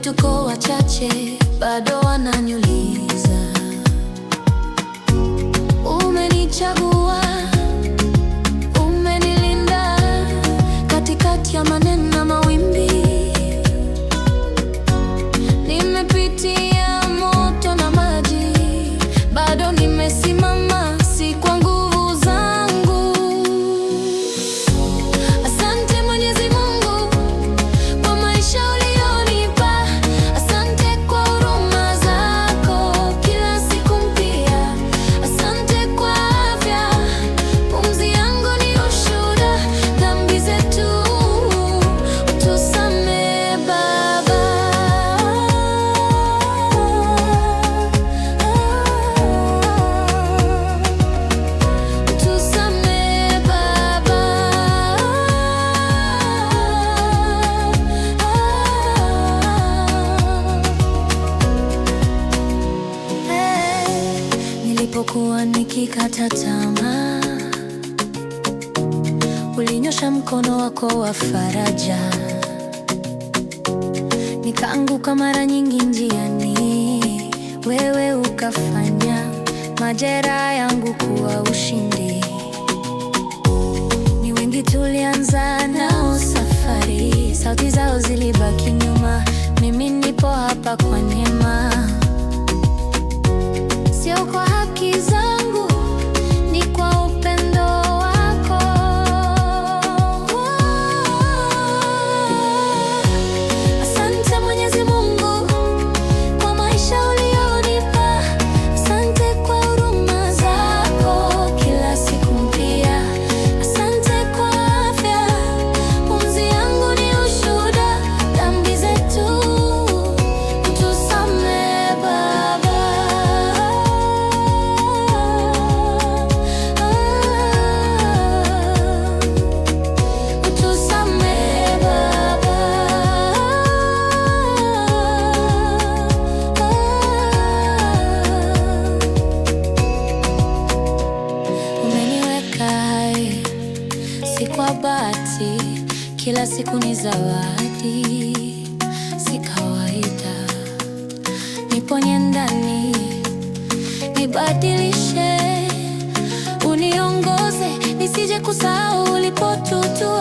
tuko wachache, bado wananiuliza umenichagua, umenilinda katikati ya maneno na mawimbi. Nimepitia moto na maji, bado nimesimama, si kwa nguvu zangu. Asante Mwenyezi Mungu kwa maisha ulionipa. Asante kwa huruma zako kila siku mpya. Asante kwa afya, pumzi yangu ni ushuhuda. Dhambi zetu utusamehe Baba. Utusamehe Baba. Nilipokuwa nikikata tamaa, ulinyosha mkono wako wa faraja. Nikaanguka mara nyingi njiani, wewe ukafanya majeraha yangu kuwa ushindi. Ni wengi tulianza nao safari, sauti zao zilibaki nyuma. Mimi nipo hapa kwa neema, sio kwa haki zangu, ni kwa upendo wako. Asante Mwenyezi Mungu kwa maisha ulionipa. Asante kwa huruma zako kila siku mpya. Asante kwa afya, pumzi yangu ni ushuhuda. Dhambi zetu utusamehe Baba. Utusamehe Baba. Umeniweka hai, si kwa bahati. Kila siku ni zawadi, si kawaida. Niponye ndani, nibadilishe, uniongoze nisije kusahau ulipotutu.